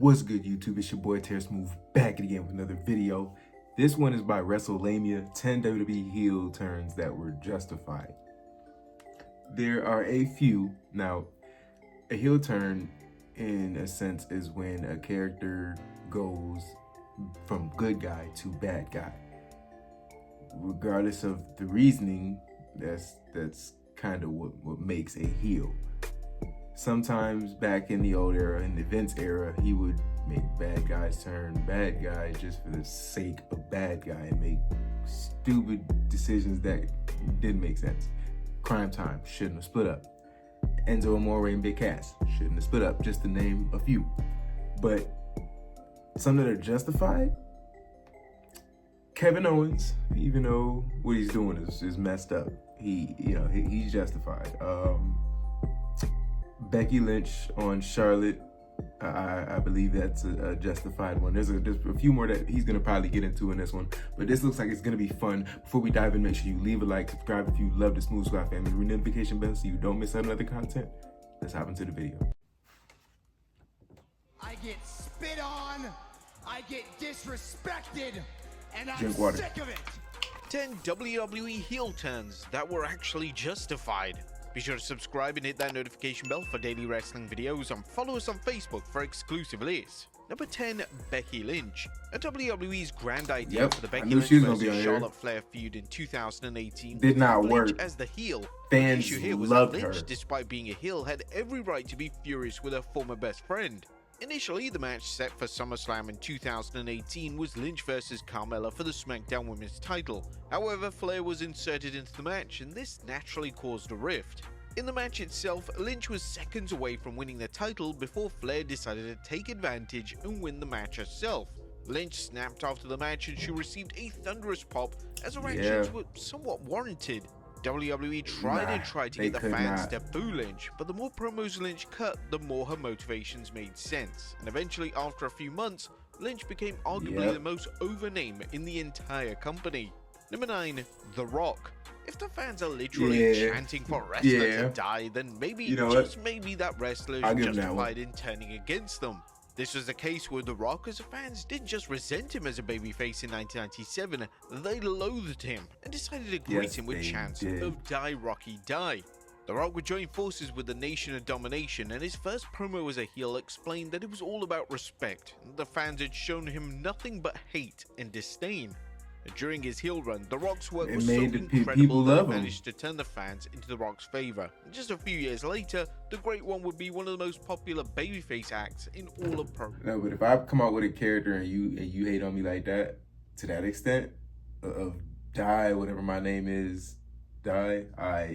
What's good, YouTube? It's your boy Smooth back again with another video. This one is by WrestleMania, 10 WWE heel turns that were justified. There are a few. Now, a heel turn, in a sense, is when a character goes from good guy to bad guy. Regardless of the reasoning, that's kind of what makes a heel. Sometimes back in the old era, in the Vince era, he would make bad guys turn bad guy just for the sake of bad guy and make stupid decisions that didn't make sense. Crime Time shouldn't have split up. Enzo Amore and Big Cass shouldn't have split up, just to name a few. But some that are justified, Kevin Owens, even though what he's doing is messed up, he's justified. Becky Lynch on Charlotte, I believe that's a justified one. There's a few more that he's gonna probably get into in this one, but this looks like it's gonna be fun. Before we dive in, make sure you leave a like, subscribe if you love the Smooth Squad family, ring the notification bell so you don't miss out on other content. Let's hop into the video. I get spit on, I get disrespected, and I'm Drink water. sick of it. 10 WWE heel turns that were actually justified. Be sure to subscribe and hit that notification bell for daily wrestling videos, and follow us on Facebook for exclusive lists. Number 10, Becky Lynch. A WWE's grand idea for the Becky Lynch versus Charlotte Flair feud in 2018 did not Lynch work. as the heel. Fans the issue here was loved that Lynch, her. despite being a heel, had every right to be furious with her former best friend. Initially, the match set for SummerSlam in 2018 was Lynch versus Carmella for the SmackDown Women's title. However, Flair was inserted into the match, and this naturally caused a rift. In the match itself, Lynch was seconds away from winning the title before Flair decided to take advantage and win the match herself. Lynch snapped after the match, and she received a thunderous pop as her actions were somewhat warranted. WWE tried to get the fans to boo Lynch, but the more promos Lynch cut, the more her motivations made sense. And eventually, after a few months, Lynch became arguably the most over name in the entire company. Number 9, The Rock. If the fans are literally chanting for a wrestler to die, then maybe, maybe that wrestler is justified in turning against them. This was the case with The Rock, as the fans didn't just resent him as a babyface in 1997, they loathed him and decided to greet him with chants of "Die Rocky Die." The Rock would join forces with the Nation of Domination, and his first promo as a heel explained that it was all about respect, and the fans had shown him nothing but hate and disdain. During his heel run, The Rock's work was so incredible that he managed to turn the fans into The Rock's favor. And just a few years later, the Great One would be one of the most popular babyface acts in all of pro. No, but if I come out with a character and you hate on me like that, to that extent, of Die, whatever my name is, Die, I'm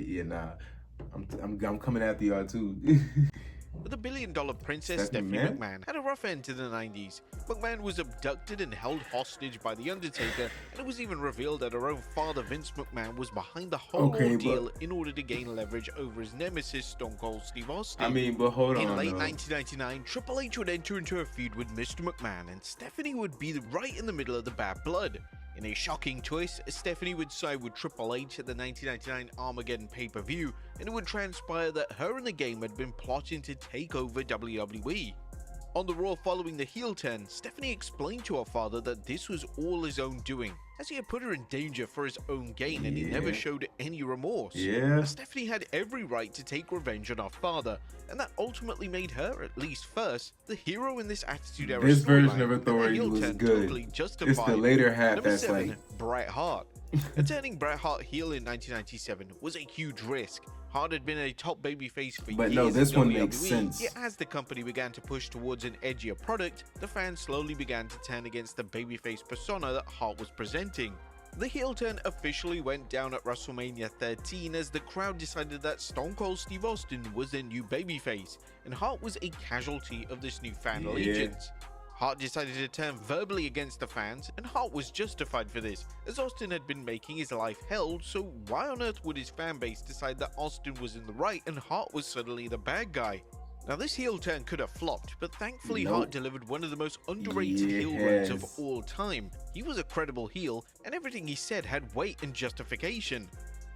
coming after y'all too. But the billion-dollar princess Stephanie McMahon had a rough end to the 90s. McMahon was abducted and held hostage by The Undertaker, and it was even revealed that her own father, Vince McMahon, was behind the whole ordeal in order to gain leverage over his nemesis, Stone Cold Steve Austin. But hold on. In late 1999, Triple H would enter into a feud with Mr. McMahon, and Stephanie would be right in the middle of the bad blood. In a shocking twist, Stephanie would side with Triple H at the 1999 Armageddon pay-per-view, and it would transpire that her and the game had been plotting to take over WWE. On the Raw following the heel turn, Stephanie explained to her father that this was all his own doing, as he had put her in danger for his own gain, and he never showed any remorse. Stephanie had every right to take revenge on her father, and that ultimately made her, at least first, the hero in this Attitude Era. This version of Authority was good. Totally justified. It's the later half Number that's 7, like Bret Hart. Turning Bret Hart heel in 1997 was a huge risk. Hart had been a top babyface for years. But no, this one makes sense. Yet as the company began to push towards an edgier product, the fans slowly began to turn against the babyface persona that Hart was presenting. The heel turn officially went down at WrestleMania 13 as the crowd decided that Stone Cold Steve Austin was their new babyface, and Hart was a casualty of this new fan allegiance. Hart decided to turn verbally against the fans, and Hart was justified for this, as Austin had been making his life hell, so why on earth would his fan base decide that Austin was in the right and Hart was suddenly the bad guy? Now this heel turn could have flopped, but thankfully Hart delivered one of the most underrated heel runs of all time. He was a credible heel, and everything he said had weight and justification.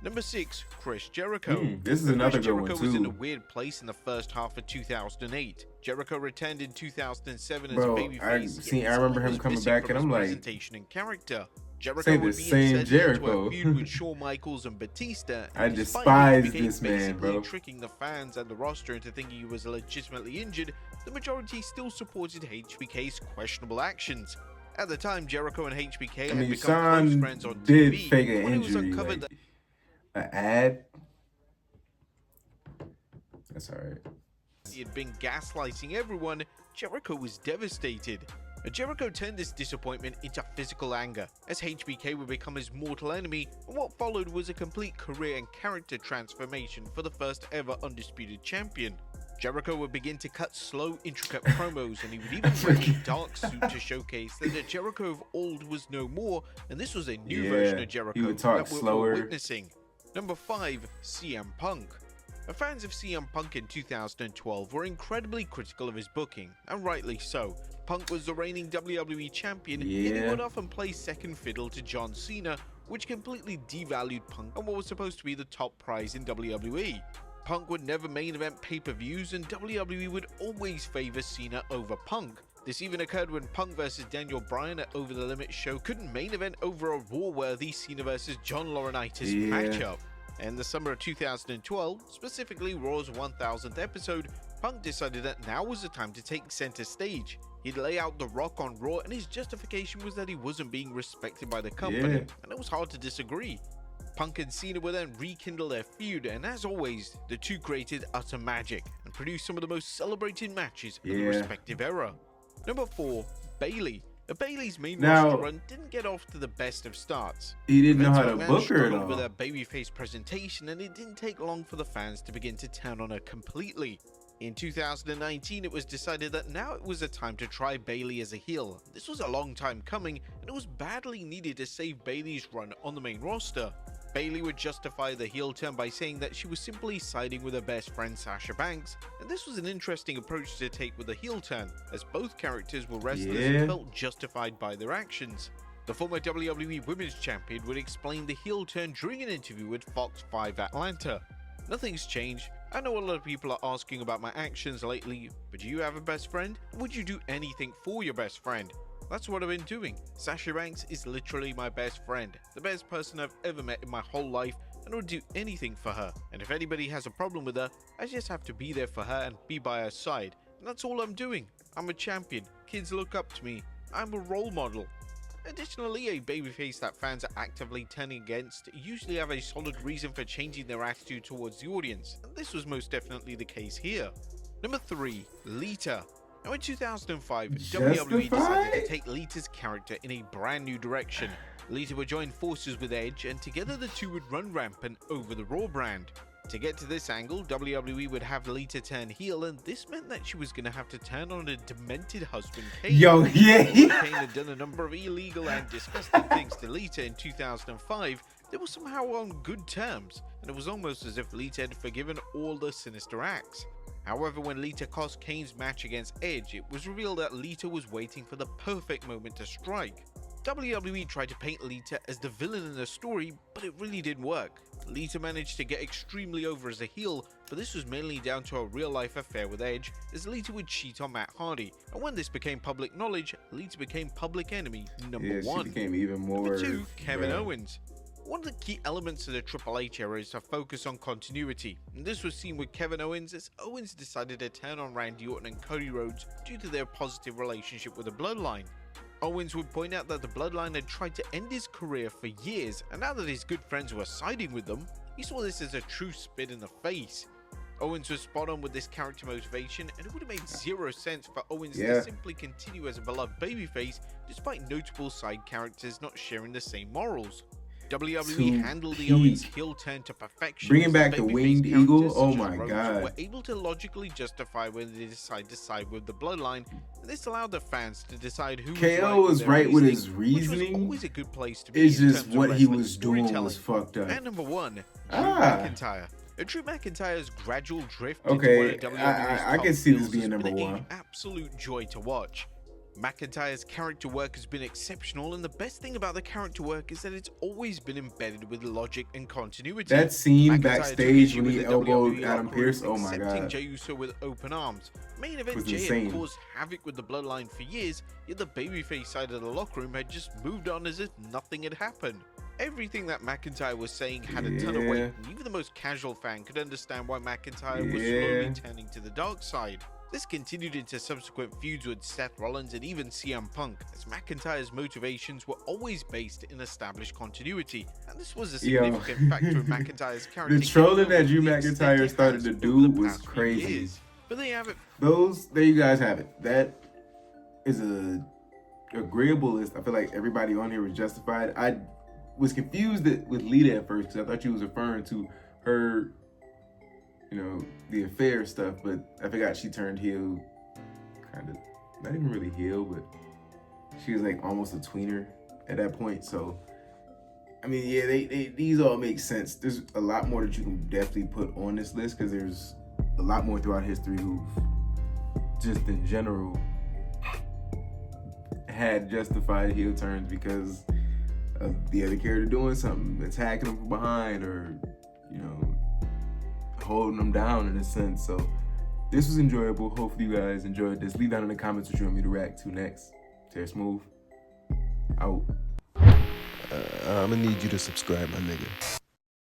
Number 6, Chris Jericho. This is Chris another good Jericho one was in a too. weird place in the first half of 2008. Jericho returned in 2007 as Bro, babyface. I remember him coming back, and I'm like, presentation and character. Jericho say the would be same inserted into Jericho. a feud with Shawn Michaels and Batista. I And despite despise HBK this man, basically bro. tricking the fans and the roster into thinking he was legitimately injured, the majority still supported HBK's questionable actions. At the time, Jericho and HBK had become close friends on did TV fake an when it was injury, uncovered like, an ad. That's alright. he had been gaslighting everyone. Jericho was devastated. Jericho turned this disappointment into physical anger, as HBK would become his mortal enemy, and what followed was a complete career and character transformation for the first ever undisputed champion. Jericho would begin to cut slow, intricate promos, and he would even wear a dark suit to showcase that the Jericho of old was no more, and this was a new version of Jericho he would talk that we're all slower. witnessing. Number 5, CM Punk. Fans of CM Punk in 2012 were incredibly critical of his booking, and rightly so. Punk was the reigning WWE champion, and he would often play second fiddle to John Cena, which completely devalued Punk and what was supposed to be the top prize in WWE. Punk would never main event pay-per-views, and WWE would always favor Cena over Punk. This even occurred when Punk vs Daniel Bryan at Over the Limit show couldn't main event over a war-worthy Cena vs John Laurinaitis matchup. In the summer of 2012, specifically Raw's 1000th episode, Punk decided that now was the time to take center stage. He'd lay out The Rock on Raw, and his justification was that he wasn't being respected by the company, and it was hard to disagree. Punk and Cena would then rekindle their feud, and as always, the two created utter magic and produced some of the most celebrated matches of the respective era. Number 4, Bayley. Bayley's main roster run didn't get off to the best of starts. He didn't know Vince how to McMahon book her at struggled all. with her babyface presentation, and it didn't take long for the fans to begin to turn on her completely. In 2019, it was decided that now it was a time to try Bayley as a heel. This was a long time coming, and it was badly needed to save Bayley's run on the main roster. Bayley would justify the heel turn by saying that she was simply siding with her best friend Sasha Banks, and this was an interesting approach to take with a heel turn, as both characters were wrestlers and felt justified by their actions. The former WWE Women's Champion would explain the heel turn during an interview with Fox 5 Atlanta. Nothing's changed. I know a lot of people are asking about my actions lately, but do you have a best friend? Would you do anything for your best friend? That's what I've been doing. Sasha Banks is literally my best friend, the best person I've ever met in my whole life, and I would do anything for her. And if anybody has a problem with her, I just have to be there for her and be by her side. And that's all I'm doing. I'm a champion. Kids look up to me. I'm a role model. Additionally, a babyface that fans are actively turning against usually have a solid reason for changing their attitude towards the audience, and this was most definitely the case here. Number 3, Lita. Now in 2005, WWE decided to take Lita's character in a brand new direction. Lita would join forces with Edge, and together the two would run rampant over the Raw brand. To get to this angle, WWE would have Lita turn heel, and this meant that she was going to have to turn on a demented husband, Kane. Kane had done a number of illegal and disgusting things to Lita in 2005. They were somehow on good terms, and it was almost as if Lita had forgiven all the sinister acts. However, when Lita cost Kane's match against Edge, it was revealed that Lita was waiting for the perfect moment to strike. WWE tried to paint Lita as the villain in the story, but it really didn't work. Lita managed to get extremely over as a heel, but this was mainly down to a real-life affair with Edge, as Lita would cheat on Matt Hardy, and when this became public knowledge, Lita became public enemy number 1. She became even more. Number 2, Kevin Owens. One of the key elements of the Triple H era is to focus on continuity, and this was seen with Kevin Owens as Owens decided to turn on Randy Orton and Cody Rhodes due to their positive relationship with the Bloodline. Owens would point out that the Bloodline had tried to end his career for years, and now that his good friends were siding with them, he saw this as a true spit in the face. Owens was spot on with this character motivation, and it would have made zero sense for Owens to simply continue as a beloved babyface despite notable side characters not sharing the same morals. WWE handled the Owens heel turn to perfection. Bringing back the winged eagle, oh my god. Were able to logically justify when they decide to side with the Bloodline, and this allowed the fans to decide who KO was right with his reasoning. Which was always a good place to be. It's just what he was doing was fucked up. And number 1, Drew McIntyre. Drew McIntyre's gradual drift into one of WWE's I can see this being number 1. Absolute joy to watch. McIntyre's character work has been exceptional, and the best thing about the character work is that it's always been embedded with logic and continuity. That scene McIntyre backstage took issue when with he the elbowed WWE Adam locker room, Pearce, oh my accepting god. Jey Uso with open arms. Main event Was Jey insane. had caused havoc with the bloodline for years, yet the babyface side of the locker room had just moved on as if nothing had happened. Everything that McIntyre was saying had a ton of weight, and even the most casual fan could understand why McIntyre was slowly turning to the dark side. This continued into subsequent feuds with Seth Rollins and even CM Punk, as McIntyre's motivations were always based in established continuity, and this was a significant factor in McIntyre's character. The trolling that Drew McIntyre started to do was crazy. But there you have it. There you guys have it. That is a agreeable list. I feel like everybody on here was justified. I was confused with Lita at first because I thought she was referring to her, the affair stuff, but I forgot she turned heel, kind of, not even really heel, but she was like almost a tweener at that point. So, I mean, yeah, these all make sense. There's a lot more that you can definitely put on this list because there's a lot more throughout history who've just in general had justified heel turns because of the other character doing something, attacking them from behind, or holding them down in a sense. So this was enjoyable. Hopefully you guys enjoyed this. Leave down in the comments what you want me to react to next. Tear Smooth out. I'm gonna need you to subscribe, my nigga.